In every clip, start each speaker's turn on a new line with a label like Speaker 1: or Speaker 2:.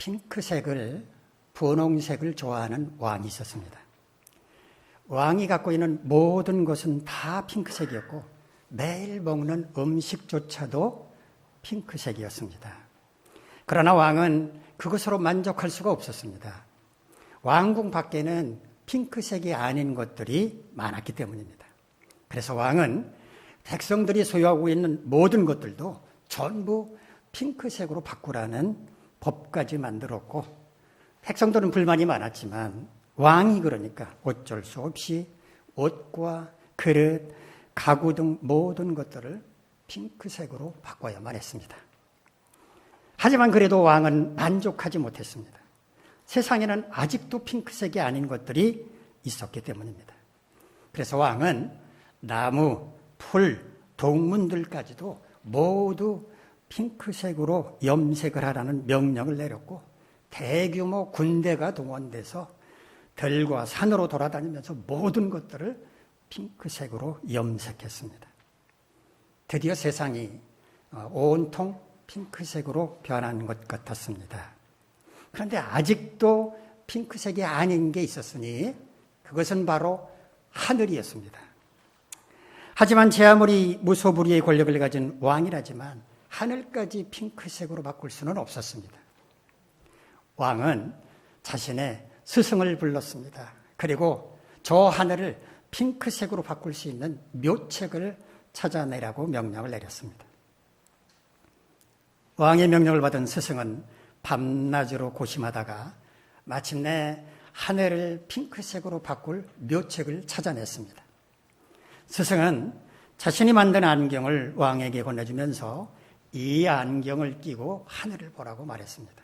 Speaker 1: 핑크색을, 분홍색을 좋아하는 왕이 있었습니다. 왕이 갖고 있는 모든 것은 다 핑크색이었고 매일 먹는 음식조차도 핑크색이었습니다. 그러나 왕은 그것으로 만족할 수가 없었습니다. 왕궁 밖에는 핑크색이 아닌 것들이 많았기 때문입니다. 그래서 왕은 백성들이 소유하고 있는 모든 것들도 전부 핑크색으로 바꾸라는 법까지 만들었고, 백성들은 불만이 많았지만 왕이 그러니까 어쩔 수 없이 옷과 그릇, 가구 등 모든 것들을 핑크색으로 바꿔야만 했습니다. 하지만 그래도 왕은 만족하지 못했습니다. 세상에는 아직도 핑크색이 아닌 것들이 있었기 때문입니다. 그래서 왕은 나무, 풀, 동문들까지도 모두 핑크색으로 염색을 하라는 명령을 내렸고, 대규모 군대가 동원돼서 들과 산으로 돌아다니면서 모든 것들을 핑크색으로 염색했습니다. 드디어 세상이 온통 핑크색으로 변한 것 같았습니다. 그런데 아직도 핑크색이 아닌 게 있었으니 그것은 바로 하늘이었습니다. 하지만 제 아무리 무소불위의 권력을 가진 왕이라지만 하늘까지 핑크색으로 바꿀 수는 없었습니다. 왕은 자신의 스승을 불렀습니다. 그리고 저 하늘을 핑크색으로 바꿀 수 있는 묘책을 찾아내라고 명령을 내렸습니다. 왕의 명령을 받은 스승은 밤낮으로 고심하다가 마침내 하늘을 핑크색으로 바꿀 묘책을 찾아냈습니다. 스승은 자신이 만든 안경을 왕에게 건네주면서 이 안경을 끼고 하늘을 보라고 말했습니다.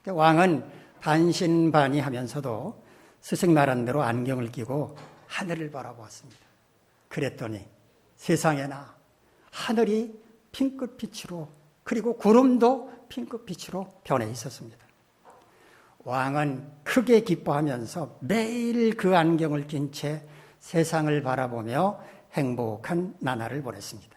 Speaker 1: 왕은 반신반의하면서도 스승 말한 대로 안경을 끼고 하늘을 바라보았습니다. 그랬더니 세상에나 하늘이 핑크빛으로, 그리고 구름도 핑크빛으로 변해 있었습니다. 왕은 크게 기뻐하면서 매일 그 안경을 낀 채 세상을 바라보며 행복한 나날을 보냈습니다.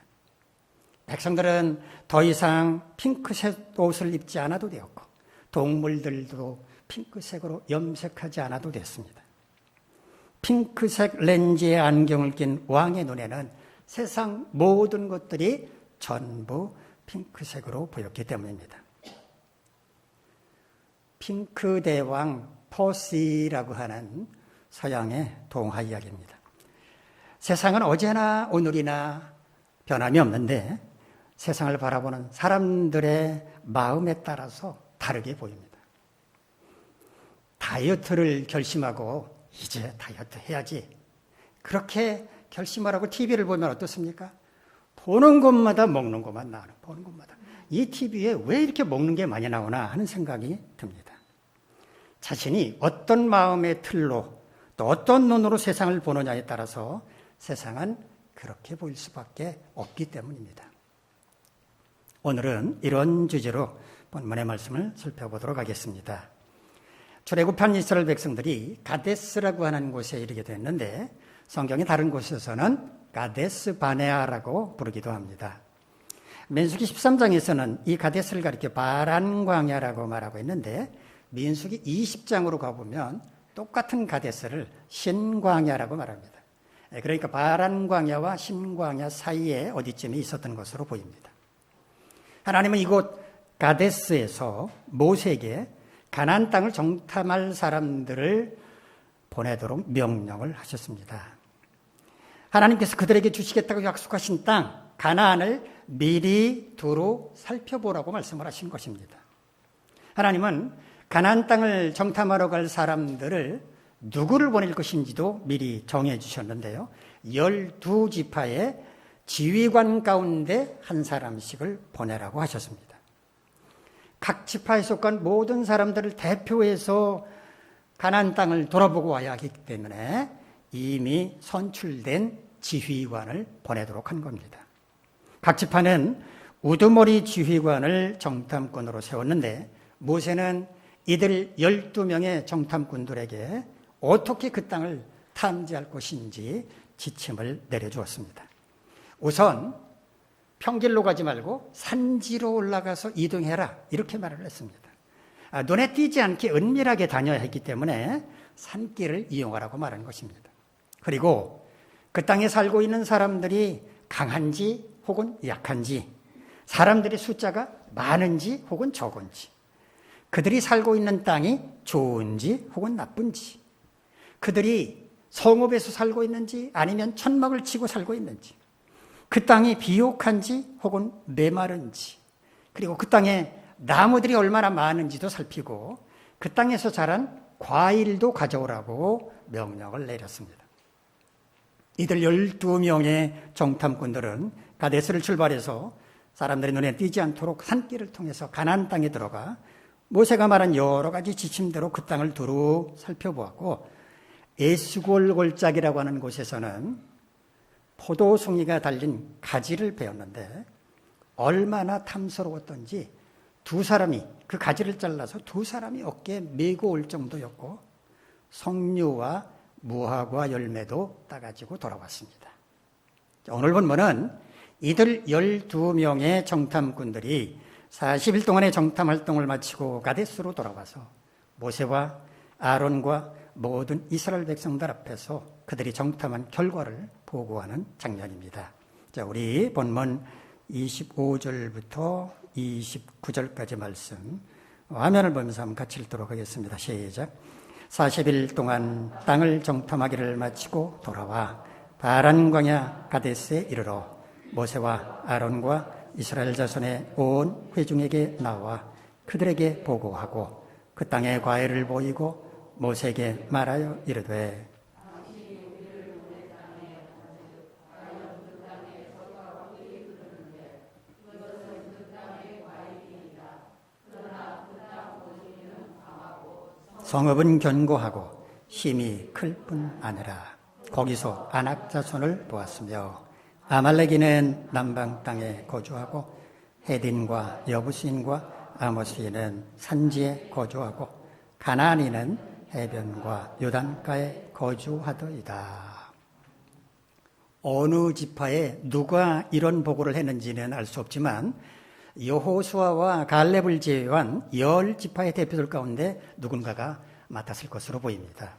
Speaker 1: 백성들은 더 이상 핑크색 옷을 입지 않아도 되었고, 동물들도 핑크색으로 염색하지 않아도 됐습니다. 핑크색 렌즈의 안경을 낀 왕의 눈에는 세상 모든 것들이 전부 핑크색으로 보였기 때문입니다. 핑크 대왕 퍼시라고 하는 서양의 동화 이야기입니다. 세상은 어제나 오늘이나 변함이 없는데 세상을 바라보는 사람들의 마음에 따라서 다르게 보입니다. 다이어트를 결심하고 이제 다이어트 해야지, 그렇게 결심을 하고 TV를 보면 어떻습니까? 보는 것마다 먹는 것만 나오는, 보는 것마다 이 TV에 왜 이렇게 먹는 게 많이 나오나 하는 생각이 듭니다. 자신이 어떤 마음의 틀로 또 어떤 눈으로 세상을 보느냐에 따라서 세상은 그렇게 보일 수밖에 없기 때문입니다. 오늘은 이런 주제로 본문의 말씀을 살펴보도록 하겠습니다. 출애굽한 이스라엘 백성들이 가데스라고 하는 곳에 이르게 됐는데 성경의 다른 곳에서는 가데스 바네아라고 부르기도 합니다. 민수기 13장에서는 이 가데스를 가리켜 바란 광야라고 말하고 있는데 민수기 20장으로 가보면 똑같은 가데스를 신광야라고 말합니다. 그러니까 바란 광야와 신광야 사이에 어디쯤에 있었던 것으로 보입니다. 하나님은 이곳 가데스에서 모세에게 가나안 땅을 정탐할 사람들을 보내도록 명령을 하셨습니다. 하나님께서 그들에게 주시겠다고 약속하신 땅 가나안을 미리 두루 살펴보라고 말씀을 하신 것입니다. 하나님은 가나안 땅을 정탐하러 갈 사람들을 누구를 보낼 것인지도 미리 정해 주셨는데요. 12지파의 지휘관 가운데 한 사람씩을 보내라고 하셨습니다. 각 지파에 속한 모든 사람들을 대표해서 가나안 땅을 돌아보고 와야 하기 때문에 이미 선출된 지휘관을 보내도록 한 겁니다. 각 지파는 우두머리 지휘관을 정탐꾼으로 세웠는데 모세는 이들 12명의 정탐꾼들에게 어떻게 그 땅을 탐지할 것인지 지침을 내려주었습니다. 우선 평길로 가지 말고 산지로 올라가서 이동해라, 이렇게 말을 했습니다. 눈에 띄지 않게 은밀하게 다녀야 했기 때문에 산길을 이용하라고 말하는 것입니다. 그리고 그 땅에 살고 있는 사람들이 강한지 혹은 약한지, 사람들의 숫자가 많은지 혹은 적은지, 그들이 살고 있는 땅이 좋은지 혹은 나쁜지, 그들이 성읍에서 살고 있는지 아니면 천막을 치고 살고 있는지, 그 땅이 비옥한지 혹은 메마른지, 그리고 그 땅에 나무들이 얼마나 많은지도 살피고 그 땅에서 자란 과일도 가져오라고 명령을 내렸습니다. 이들 12명의 정탐꾼들은 가데스를 출발해서 사람들의 눈에 띄지 않도록 산길을 통해서 가나안 땅에 들어가 모세가 말한 여러 가지 지침대로 그 땅을 두루 살펴보았고, 에스골 골짜기라고 하는 곳에서는 포도송이가 달린 가지를 베었는데 얼마나 탐스러웠던지 두 사람이 그 가지를 잘라서 두 사람이 어깨에 메고 올 정도였고, 석류와 무화과 열매도 따가지고 돌아왔습니다. 오늘 본문은 이들 12명의 정탐꾼들이 40일 동안의 정탐 활동을 마치고 가데스로 돌아와서 모세와 아론과 모든 이스라엘 백성들 앞에서 그들이 정탐한 결과를 보고하는 장면입니다. 자, 우리 본문 25절부터 29절까지 말씀 화면을 보면서 한번 같이 읽도록 하겠습니다. 시작. 40일 동안 땅을 정탐하기를 마치고 돌아와 바란 광야 가데스에 이르러 모세와 아론과 이스라엘 자손의 온 회중에게 나와 그들에게 보고하고 그 땅의 과일을 보이고 모세에게 말하여 이르되 성읍은 견고하고 힘이 클 뿐 아니라 거기서 아낙 자손을 보았으며 아말렉인은 남방 땅에 거주하고 헤딘과 여부스인과 아모스인은 산지에 거주하고 가나안인은 해변과 요단가에 거주하더이다. 어느 지파에 누가 이런 보고를 했는지는 알 수 없지만 여호수아와 갈렙을 제외한 10지파의 대표들 가운데 누군가가 맡았을 것으로 보입니다.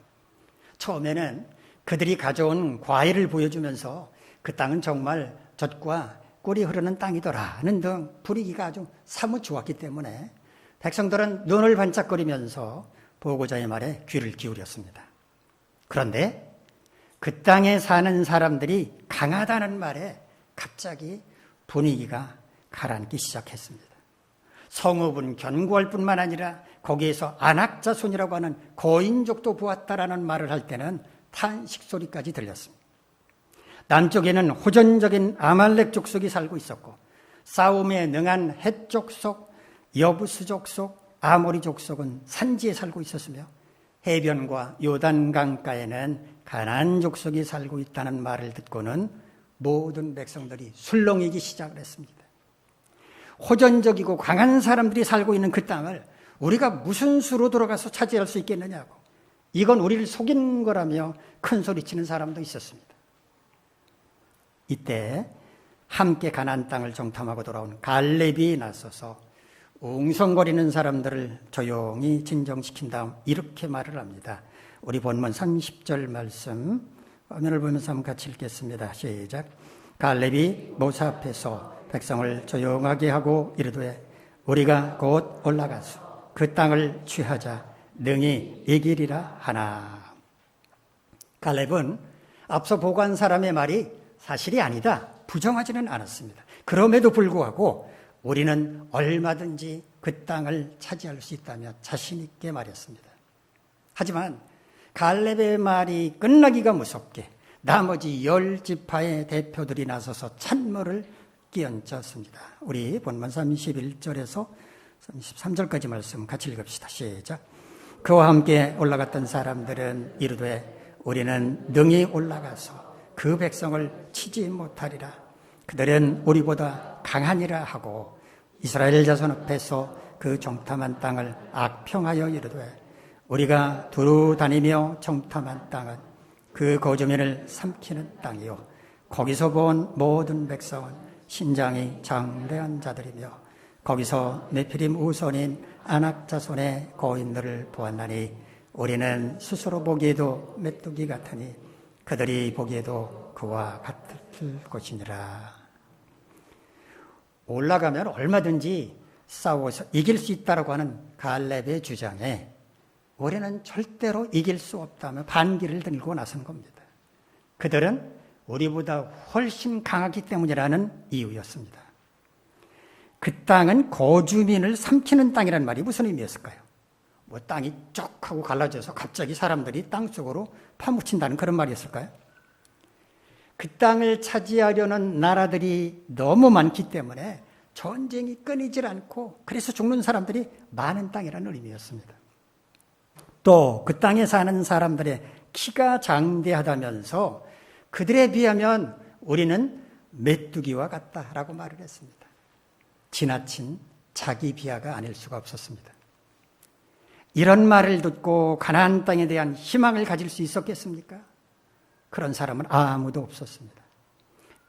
Speaker 1: 처음에는 그들이 가져온 과일을 보여주면서 그 땅은 정말 젖과 꿀이 흐르는 땅이더라는 등 분위기가 아주 사뭇 좋았기 때문에 백성들은 눈을 반짝거리면서 보고자의 말에 귀를 기울였습니다. 그런데 그 땅에 사는 사람들이 강하다는 말에 갑자기 분위기가 가라앉기 시작했습니다. 성읍은 견고할 뿐만 아니라 거기에서 아낙 자손이라고 하는 거인족도 보았다라는 말을 할 때는 탄식 소리까지 들렸습니다. 남쪽에는 호전적인 아말렉 족속이 살고 있었고 싸움에 능한 헷 족속, 여부스 족속, 아모리 족속은 산지에 살고 있었으며 해변과 요단 강가에는 가나안 족속이 살고 있다는 말을 듣고는 모든 백성들이 술렁이기 시작을 했습니다. 호전적이고 강한 사람들이 살고 있는 그 땅을 우리가 무슨 수로 들어가서 차지할 수 있겠느냐고, 이건 우리를 속인 거라며 큰 소리치는 사람도 있었습니다. 이때 함께 가나안 땅을 정탐하고 돌아온 갈렙이 나서서 웅성거리는 사람들을 조용히 진정시킨 다음 이렇게 말을 합니다. 우리 본문 30절 말씀 화면을 보면서 한번 같이 읽겠습니다. 시작. 갈렙이 모세 앞에서 백성을 조용하게 하고 이르되 우리가 곧 올라가서 그 땅을 취하자 능히 이기리라 하나. 갈렙은 앞서 보고한 사람의 말이 사실이 아니다, 부정하지는 않았습니다. 그럼에도 불구하고 우리는 얼마든지 그 땅을 차지할 수 있다며 자신 있게 말했습니다. 하지만 갈렙의 말이 끝나기가 무섭게 나머지 10지파의 대표들이 나서서 찬물을 끼얹었습니다. 우리 본문 31절에서 33절까지 말씀 같이 읽읍시다. 시작. 그와 함께 올라갔던 사람들은 이르되 우리는 능히 올라가서 그 백성을 치지 못하리라. 그들은 우리보다 강하니라 하고 이스라엘 자손 앞에서 그 정탐한 땅을 악평하여 이르되 우리가 두루 다니며 정탐한 땅은 그 거주민을 삼키는 땅이요 거기서 본 모든 백성은 신장이 장대한 자들이며 거기서 네피림 우선인 아낙 자손의 거인들을 보았나니 우리는 스스로 보기에도 메뚜기 같으니 그들이 보기에도 그와 같을 것이니라. 올라가면 얼마든지 싸워서 이길 수 있다고 하는 갈렙의 주장에 우리는 절대로 이길 수 없다며 반기를 들고 나선 겁니다. 그들은 우리보다 훨씬 강하기 때문이라는 이유였습니다. 그 땅은 거주민을 삼키는 땅이라는 말이 무슨 의미였을까요? 뭐 땅이 쭉 하고 갈라져서 갑자기 사람들이 땅속으로 파묻힌다는 그런 말이었을까요? 그 땅을 차지하려는 나라들이 너무 많기 때문에 전쟁이 끊이질 않고 그래서 죽는 사람들이 많은 땅이라는 의미였습니다. 또 그 땅에 사는 사람들의 키가 장대하다면서 그들에 비하면 우리는 메뚜기와 같다라고 말을 했습니다. 지나친 자기 비하가 아닐 수가 없었습니다. 이런 말을 듣고 가나안 땅에 대한 희망을 가질 수 있었겠습니까? 그런 사람은 아무도 없었습니다.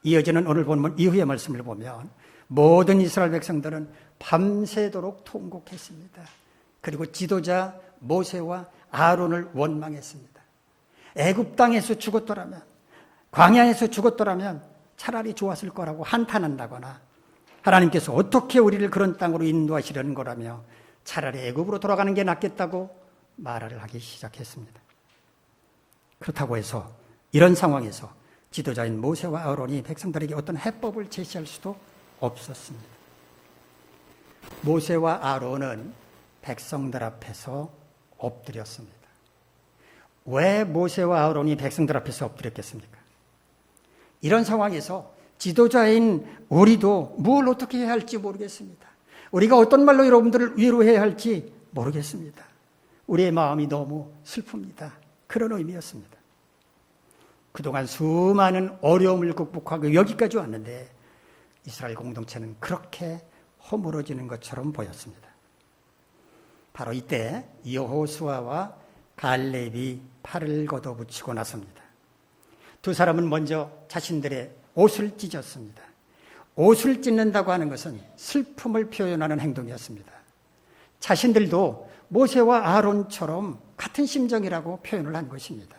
Speaker 1: 이어지는 오늘 본문 이후의 말씀을 보면 모든 이스라엘 백성들은 밤새도록 통곡했습니다. 그리고 지도자 모세와 아론을 원망했습니다. 애굽 땅에서 죽었더라면, 광야에서 죽었더라면 차라리 좋았을 거라고 한탄한다거나 하나님께서 어떻게 우리를 그런 땅으로 인도하시려는 거라며 차라리 애굽으로 돌아가는 게 낫겠다고 말을 하기 시작했습니다. 그렇다고 해서 이런 상황에서 지도자인 모세와 아론이 백성들에게 어떤 해법을 제시할 수도 없었습니다. 모세와 아론은 백성들 앞에서 엎드렸습니다. 왜 모세와 아론이 백성들 앞에서 엎드렸겠습니까? 이런 상황에서 지도자인 우리도 뭘 어떻게 해야 할지 모르겠습니다. 우리가 어떤 말로 여러분들을 위로해야 할지 모르겠습니다. 우리의 마음이 너무 슬픕니다. 그런 의미였습니다. 그동안 수많은 어려움을 극복하고 여기까지 왔는데 이스라엘 공동체는 그렇게 허물어지는 것처럼 보였습니다. 바로 이때 여호수아와 갈렙이 팔을 걷어붙이고 나섭니다. 두 사람은 먼저 자신들의 옷을 찢었습니다. 옷을 찢는다고 하는 것은 슬픔을 표현하는 행동이었습니다. 자신들도 모세와 아론처럼 같은 심정이라고 표현을 한 것입니다.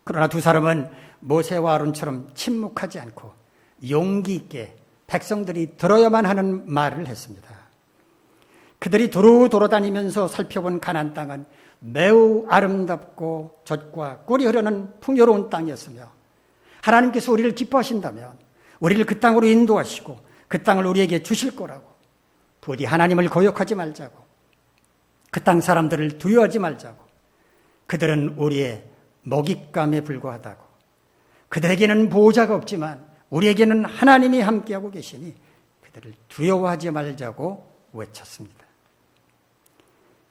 Speaker 1: 그러나 두 사람은 모세와 아론처럼 침묵하지 않고 용기 있게 백성들이 들어야만 하는 말을 했습니다. 그들이 두루 돌아다니면서 살펴본 가나안 땅은 매우 아름답고 젖과 꿀이 흐르는 풍요로운 땅이었으며 하나님께서 우리를 기뻐하신다면 우리를 그 땅으로 인도하시고 그 땅을 우리에게 주실 거라고, 부디 하나님을 거역하지 말자고, 그 땅 사람들을 두려워하지 말자고, 그들은 우리의 먹잇감에 불과하다고, 그들에게는 보호자가 없지만 우리에게는 하나님이 함께하고 계시니 그들을 두려워하지 말자고 외쳤습니다.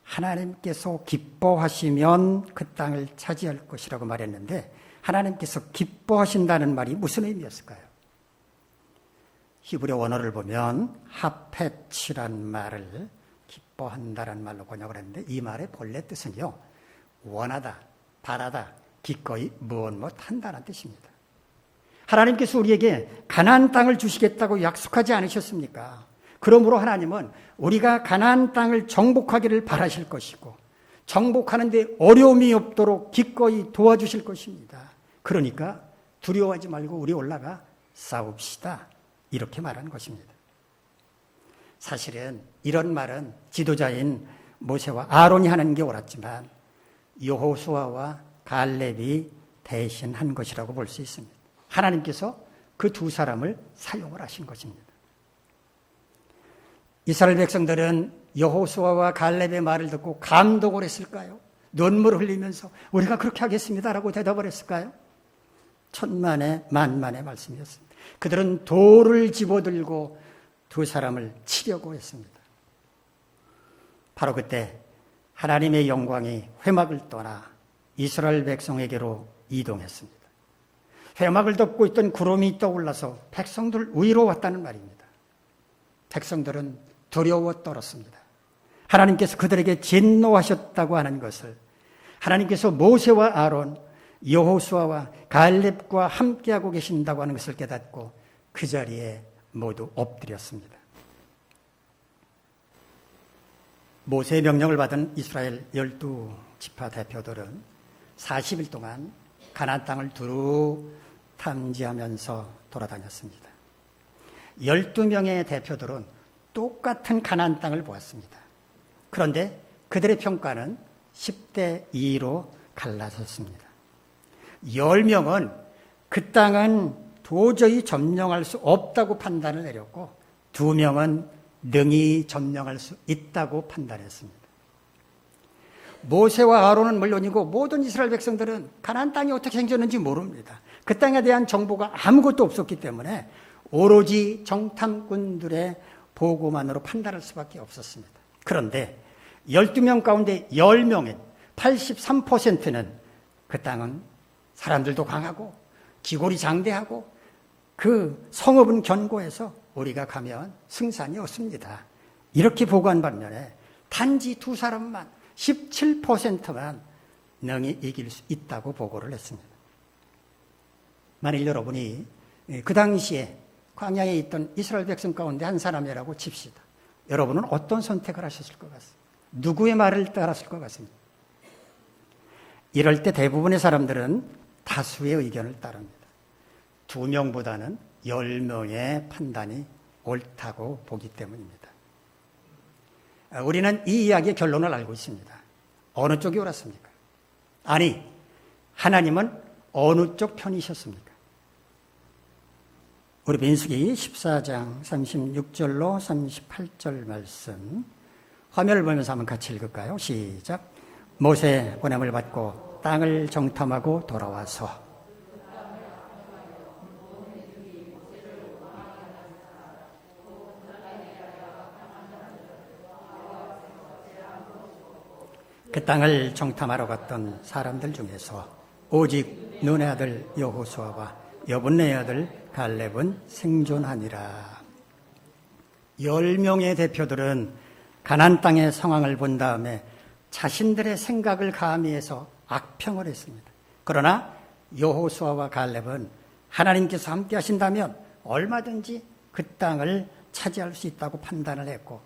Speaker 1: 하나님께서 기뻐하시면 그 땅을 차지할 것이라고 말했는데 하나님께서 기뻐하신다는 말이 무슨 의미였을까요? 히브리 원어를 보면 하펫이란 말을 기뻐한다는 말로 번역을 했는데 이 말의 본래 뜻은요, 원하다, 바라다, 기꺼이 무엇 한다는 뜻입니다. 하나님께서 우리에게 가나안 땅을 주시겠다고 약속하지 않으셨습니까? 그러므로 하나님은 우리가 가나안 땅을 정복하기를 바라실 것이고 정복하는데 어려움이 없도록 기꺼이 도와주실 것입니다. 그러니까 두려워하지 말고 우리 올라가 싸웁시다. 이렇게 말하는 것입니다. 사실은 이런 말은 지도자인 모세와 아론이 하는 게 옳았지만 여호수아와 갈렙이 대신 한 것이라고 볼 수 있습니다. 하나님께서 그 두 사람을 사용을 하신 것입니다. 이스라엘 백성들은 여호수아와 갈렙의 말을 듣고 감동을 했을까요? 눈물을 흘리면서 우리가 그렇게 하겠습니다라고 대답을 했을까요? 천만의 만만의 말씀이었습니다. 그들은 돌을 집어들고 두 사람을 치려고 했습니다. 바로 그때 하나님의 영광이 회막을 떠나 이스라엘 백성에게로 이동했습니다. 회막을 덮고 있던 구름이 떠올라서 백성들 위로 왔다는 말입니다. 백성들은 두려워 떨었습니다. 하나님께서 그들에게 진노하셨다고 하는 것을, 하나님께서 모세와 아론, 여호수아와 갈렙과 함께하고 계신다고 하는 것을 깨닫고 그 자리에 모두 엎드렸습니다. 모세의 명령을 받은 이스라엘 12지파 대표들은 40일 동안 가나안 땅을 두루 탐지하면서 돌아다녔습니다. 12명의 대표들은 똑같은 가나안 땅을 보았습니다. 그런데 그들의 평가는 10대 2로 갈라섰습니다. 10명은 그 땅은 도저히 점령할 수 없다고 판단을 내렸고 2명은 능히 점령할 수 있다고 판단했습니다. 모세와 아론은 물론이고 모든 이스라엘 백성들은 가나안 땅이 어떻게 생겼는지 모릅니다. 그 땅에 대한 정보가 아무것도 없었기 때문에 오로지 정탐꾼들의 보고만으로 판단할 수밖에 없었습니다. 그런데 12명 가운데 10명인 83%는 그 땅은 사람들도 강하고 기골이 장대하고 그 성읍은 견고해서 우리가 가면 승산이 없습니다. 이렇게 보고한 반면에 단지 2사람만 17%만 능히 이길 수 있다고 보고를 했습니다. 만일 여러분이 그 당시에 광야에 있던 이스라엘 백성 가운데 한 사람이라고 칩시다. 여러분은 어떤 선택을 하셨을 것 같습니다. 누구의 말을 따랐을 것 같습니다. 이럴 때 대부분의 사람들은 다수의 의견을 따릅니다. 2명보다는 10명의 판단이 옳다고 보기 때문입니다. 우리는 이 이야기의 결론을 알고 있습니다. 어느 쪽이 옳았습니까? 아니, 하나님은 어느 쪽 편이셨습니까? 우리 민수기 14장 36절로 38절 말씀 화면을 보면서 한번 같이 읽을까요? 시작. 모세 보냄을 받고 땅을 정탐하고 돌아와서 그 땅을 정탐하러 갔던 사람들 중에서 오직 눈의 아들 여호수아와 여분네의 아들 갈렙은 생존하니라. 10명의 대표들은 가나안 땅의 상황을 본 다음에 자신들의 생각을 가미해서 악평을 했습니다. 그러나 여호수아와 갈렙은 하나님께서 함께 하신다면 얼마든지 그 땅을 차지할 수 있다고 판단을 했고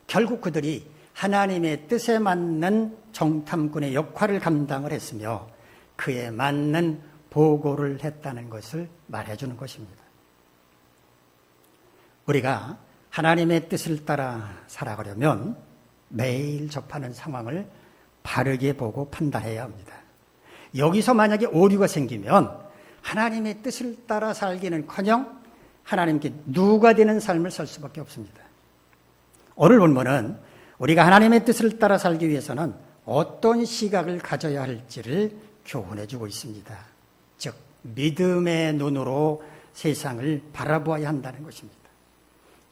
Speaker 1: 결국 그들이 하나님의 뜻에 맞는 정탐꾼의 역할을 감당을 했으며 그에 맞는 보고를 했다는 것을 말해주는 것입니다. 우리가 하나님의 뜻을 따라 살아가려면 매일 접하는 상황을 바르게 보고 판단해야 합니다. 여기서 만약에 오류가 생기면 하나님의 뜻을 따라 살기는커녕 하나님께 누가 되는 삶을 살 수밖에 없습니다. 오늘 본문은 우리가 하나님의 뜻을 따라 살기 위해서는 어떤 시각을 가져야 할지를 교훈해 주고 있습니다. 즉 믿음의 눈으로 세상을 바라보아야 한다는 것입니다.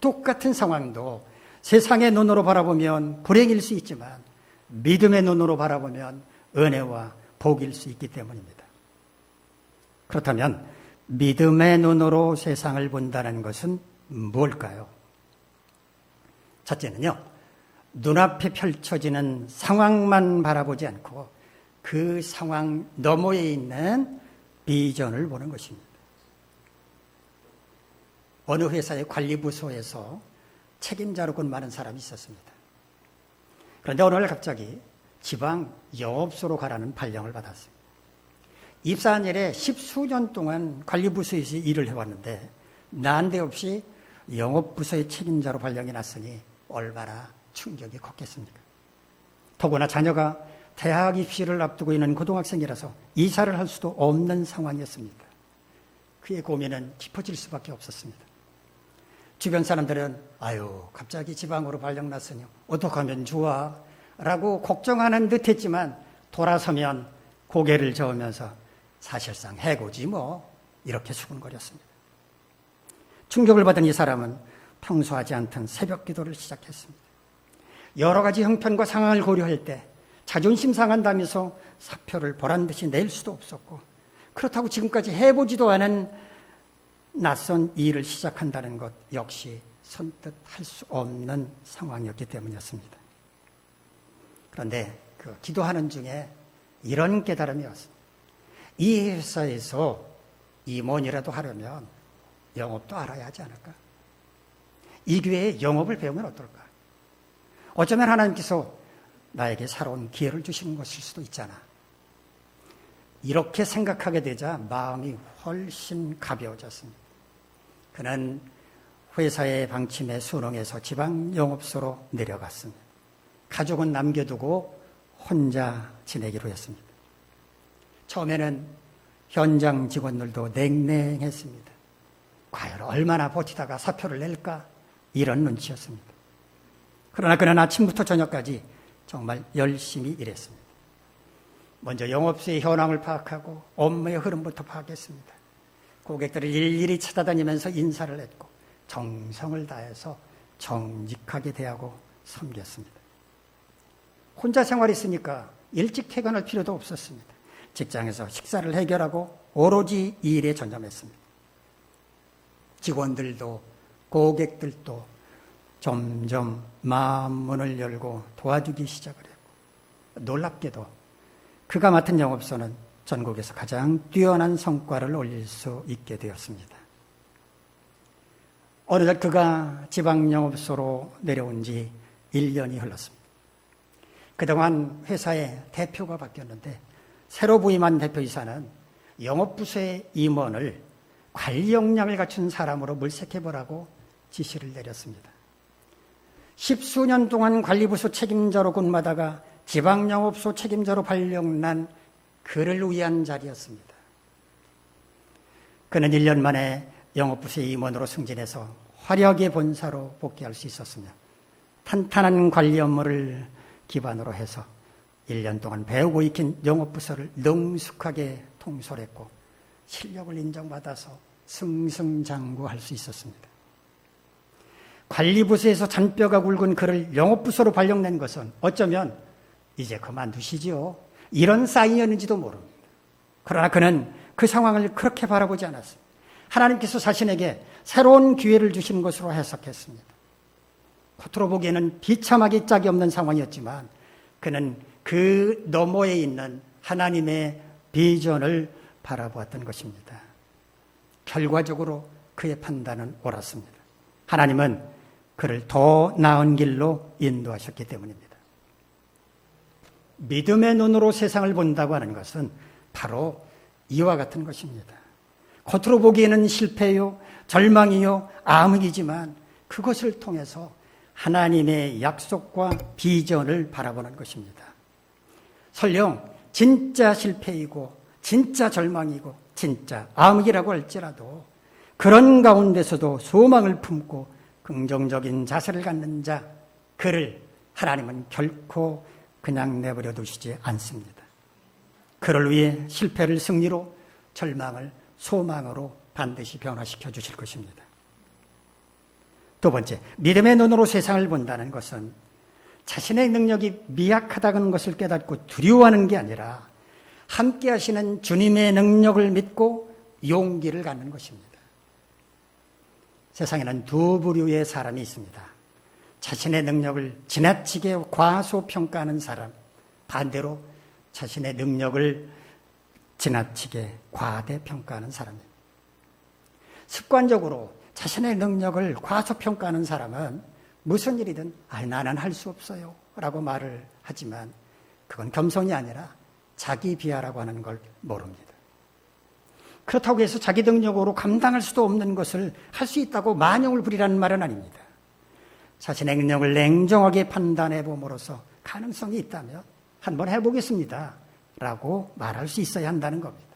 Speaker 1: 똑같은 상황도 세상의 눈으로 바라보면 불행일 수 있지만 믿음의 눈으로 바라보면 은혜와 복일 수 있기 때문입니다. 그렇다면 믿음의 눈으로 세상을 본다는 것은 뭘까요? 첫째는요, 눈앞에 펼쳐지는 상황만 바라보지 않고 그 상황 너머에 있는 비전을 보는 것입니다. 어느 회사의 관리부서에서 책임자로 근무하는 사람이 있었습니다. 그런데 어느 날 갑자기 지방 영업소로 가라는 발령을 받았습니다. 입사한 일에 10수년 동안 관리부서에서 일을 해왔는데 난데없이 영업부서의 책임자로 발령이 났으니 얼마나 충격이 컸겠습니까? 더구나 자녀가 대학 입시를 앞두고 있는 고등학생이라서 이사를 할 수도 없는 상황이었습니다. 그의 고민은 깊어질 수밖에 없었습니다. 주변 사람들은 아유 갑자기 지방으로 발령났으니 어떡하면 좋아 라고 걱정하는 듯 했지만 돌아서면 고개를 저으면서 사실상 해고지 뭐 이렇게 수군거렸습니다. 충격을 받은 이 사람은 평소 하지 않던 새벽 기도를 시작했습니다. 여러 가지 형편과 상황을 고려할 때 자존심 상한다면서 사표를 보란듯이 낼 수도 없었고 그렇다고 지금까지 해보지도 않은 낯선 일을 시작한다는 것 역시 선뜻 할 수 없는 상황이었기 때문이었습니다. 그런데 그 기도하는 중에 이런 깨달음이 왔습니다. 이 회사에서 임원이라도 하려면 영업도 알아야 하지 않을까? 이 교회에 영업을 배우면 어떨까? 어쩌면 하나님께서 나에게 새로운 기회를 주시는 것일 수도 있잖아. 이렇게 생각하게 되자 마음이 훨씬 가벼워졌습니다. 그는 회사의 방침에 순응해서 지방 영업소로 내려갔습니다. 가족은 남겨두고 혼자 지내기로 했습니다. 처음에는 현장 직원들도 냉랭했습니다. 과연 얼마나 버티다가 사표를 낼까? 이런 눈치였습니다. 그러나 그는 아침부터 저녁까지 정말 열심히 일했습니다. 먼저 영업소의 현황을 파악하고 업무의 흐름부터 파악했습니다. 고객들을 일일이 찾아다니면서 인사를 했고 정성을 다해서 정직하게 대하고 섬겼습니다. 혼자 생활했으니까 일찍 퇴근할 필요도 없었습니다. 직장에서 식사를 해결하고 오로지 일에 전념했습니다. 직원들도 고객들도 점점 마음 문을 열고 도와주기 시작을 했고, 놀랍게도 그가 맡은 영업소는 전국에서 가장 뛰어난 성과를 올릴 수 있게 되었습니다. 어느덧 그가 지방 영업소로 내려온 지 1년이 흘렀습니다. 그동안 회사의 대표가 바뀌었는데 새로 부임한 대표이사는 영업부서의 임원을 관리 역량을 갖춘 사람으로 물색해보라고 지시를 내렸습니다. 10수년 동안 관리부서 책임자로 근무하다가 지방영업소 책임자로 발령난 그를 위한 자리였습니다. 그는 1년 만에 영업부서의 임원으로 승진해서 화력의 본사로 복귀할 수 있었으며 탄탄한 관리 업무를 기반으로 해서 1년 동안 배우고 익힌 영업부서를 능숙하게 통솔했고 실력을 인정받아서 승승장구할 수 있었습니다. 관리부서에서 잔뼈가 굵은 그를 영업부서로 발령낸 것은 어쩌면 이제 그만두시지요, 이런 사인이었는지도 모릅니다. 그러나 그는 그 상황을 그렇게 바라보지 않았습니다. 하나님께서 자신에게 새로운 기회를 주신 것으로 해석했습니다. 겉으로 보기에는 비참하기 짝이 없는 상황이었지만 그는 그 너머에 있는 하나님의 비전을 바라보았던 것입니다. 결과적으로 그의 판단은 옳았습니다. 하나님은 그를 더 나은 길로 인도하셨기 때문입니다. 믿음의 눈으로 세상을 본다고 하는 것은 바로 이와 같은 것입니다. 겉으로 보기에는 실패요, 절망이요, 암흑이지만 그것을 통해서 하나님의 약속과 비전을 바라보는 것입니다. 설령 진짜 실패이고 진짜 절망이고 진짜 암흑이라고 할지라도 그런 가운데서도 소망을 품고 긍정적인 자세를 갖는 자, 그를 하나님은 결코 그냥 내버려 두시지 않습니다. 그를 위해 실패를 승리로, 절망을 소망으로 반드시 변화시켜 주실 것입니다. 두 번째, 믿음의 눈으로 세상을 본다는 것은 자신의 능력이 미약하다는 것을 깨닫고 두려워하는 게 아니라 함께 하시는 주님의 능력을 믿고 용기를 갖는 것입니다. 세상에는 두 부류의 사람이 있습니다. 자신의 능력을 지나치게 과소평가하는 사람, 반대로 자신의 능력을 지나치게 과대평가하는 사람입니다. 습관적으로 자신의 능력을 과소평가하는 사람은 무슨 일이든 나는 할 수 없어요 라고 말을 하지만 그건 겸손이 아니라 자기 비하라고 하는 걸 모릅니다. 그렇다고 해서 자기 능력으로 감당할 수도 없는 것을 할 수 있다고 만용을 부리라는 말은 아닙니다. 자신의 능력을 냉정하게 판단해 봄으로써 가능성이 있다면 한번 해보겠습니다 라고 말할 수 있어야 한다는 겁니다.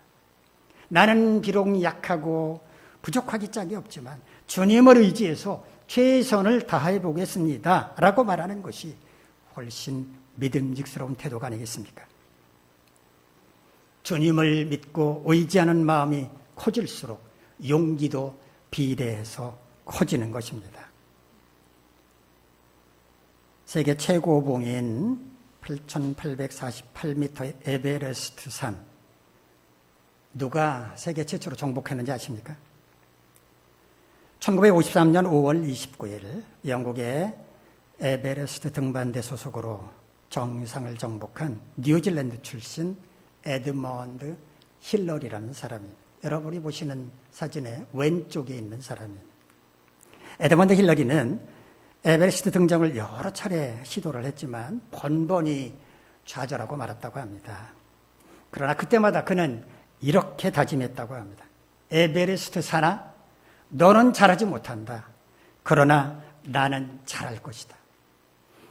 Speaker 1: 나는 비록 약하고 부족하기 짝이 없지만 주님을 의지해서 최선을 다해 보겠습니다 라고 말하는 것이 훨씬 믿음직스러운 태도가 아니겠습니까? 주님을 믿고 의지하는 마음이 커질수록 용기도 비례해서 커지는 것입니다. 세계 최고봉인 8,848m의 에베레스트 산, 누가 세계 최초로 정복했는지 아십니까? 1953년 5월 29일 영국의 에베레스트 등반대 소속으로 정상을 정복한 뉴질랜드 출신 에드먼드 힐러리라는 사람입니다. 여러분이 보시는 사진의 왼쪽에 있는 사람입니다. 에드먼드 힐러리는 에베레스트 등정을 여러 차례 시도를 했지만 번번이 좌절하고 말았다고 합니다. 그러나 그때마다 그는 이렇게 다짐했다고 합니다. 에베레스트 산하, 너는 잘하지 못한다. 그러나 나는 잘할 것이다.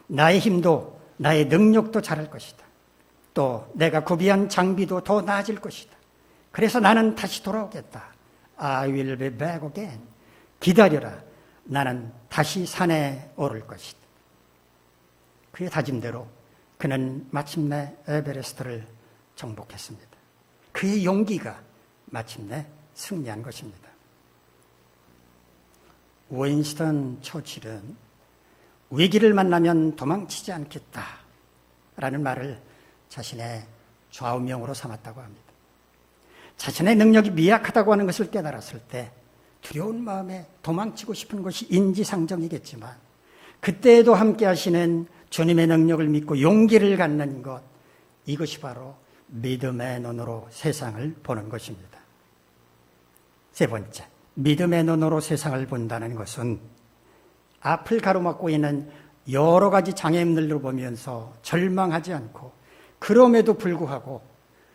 Speaker 1: 나의 힘도 나의 능력도 잘할 것이다. 또 내가 구비한 장비도 더 나아질 것이다. 그래서 나는 다시 돌아오겠다. I will be back again. 기다려라. 나는 다시 산에 오를 것이다. 그의 다짐대로 그는 마침내 에베레스트를 정복했습니다. 그의 용기가 마침내 승리한 것입니다. 윈스턴 처칠은 위기를 만나면 도망치지 않겠다라는 말을 자신의 좌우명으로 삼았다고 합니다. 자신의 능력이 미약하다고 하는 것을 깨달았을 때 두려운 마음에 도망치고 싶은 것이 인지상정이겠지만 그때에도 함께 하시는 주님의 능력을 믿고 용기를 갖는 것, 이것이 바로 믿음의 눈으로 세상을 보는 것입니다. 세 번째, 믿음의 눈으로 세상을 본다는 것은 앞을 가로막고 있는 여러 가지 장애물들을 보면서 절망하지 않고 그럼에도 불구하고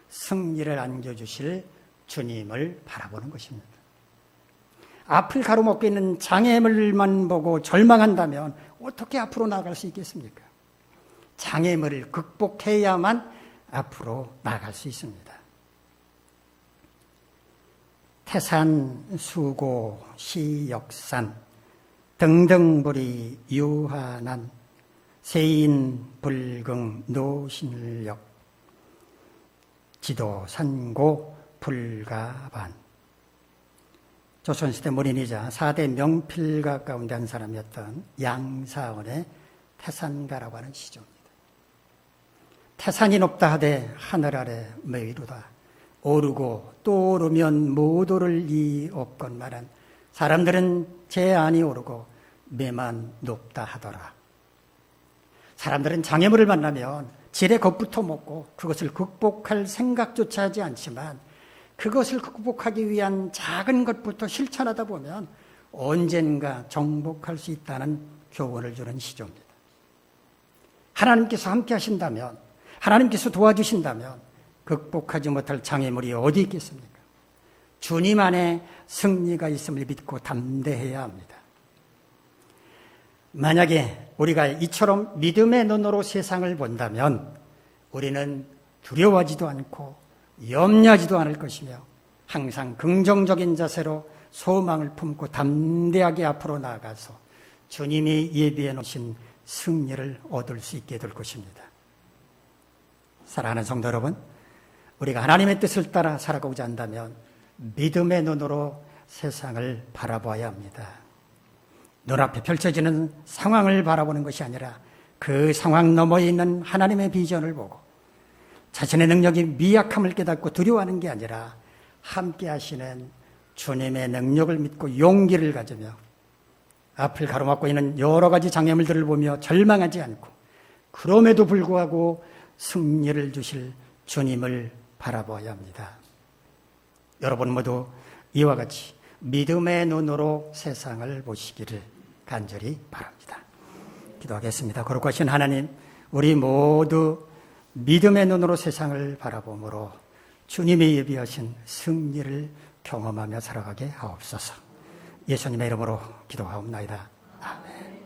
Speaker 1: 승리를 안겨주실 주님을 바라보는 것입니다. 앞을 가로막고 있는 장애물만 보고 절망한다면 어떻게 앞으로 나아갈 수 있겠습니까? 장애물을 극복해야만 앞으로 나아갈 수 있습니다. 태산, 수고, 시역산, 등등불이 유한한, 세인, 불긍, 노신력, 지도, 산고, 불가반. 조선시대 문인이자 4대 명필가 가운데 한 사람이었던 양사원의 태산가라고 하는 시조입니다. 태산이 높다 하되 하늘 아래 매이루다. 오르고 또 오르면 못 오를 이 없건만은 사람들은 제 안이 오르고 매만 높다 하더라. 사람들은 장애물을 만나면 지레 겁부터 먹고 그것을 극복할 생각조차 하지 않지만 그것을 극복하기 위한 작은 것부터 실천하다 보면 언젠가 정복할 수 있다는 교훈을 주는 시조입니다. 하나님께서 함께 하신다면, 하나님께서 도와주신다면 극복하지 못할 장애물이 어디 있겠습니까? 주님 안에 승리가 있음을 믿고 담대해야 합니다. 만약에 우리가 이처럼 믿음의 눈으로 세상을 본다면 우리는 두려워하지도 않고 염려하지도 않을 것이며 항상 긍정적인 자세로 소망을 품고 담대하게 앞으로 나아가서 주님이 예비해 놓으신 승리를 얻을 수 있게 될 것입니다. 사랑하는 성도 여러분, 우리가 하나님의 뜻을 따라 살아가고자 한다면 믿음의 눈으로 세상을 바라봐야 합니다. 눈앞에 펼쳐지는 상황을 바라보는 것이 아니라 그 상황 너머에 있는 하나님의 비전을 보고 자신의 능력이 미약함을 깨닫고 두려워하는 게 아니라 함께 하시는 주님의 능력을 믿고 용기를 가지며 앞을 가로막고 있는 여러 가지 장애물들을 보며 절망하지 않고 그럼에도 불구하고 승리를 주실 주님을 바라봐야 합니다. 여러분 모두 이와 같이 믿음의 눈으로 세상을 보시기를 간절히 바랍니다. 기도하겠습니다. 거룩하신 하나님, 우리 모두 믿음의 눈으로 세상을 바라보므로 주님이 예비하신 승리를 경험하며 살아가게 하옵소서. 예수님의 이름으로 기도하옵나이다. 아멘.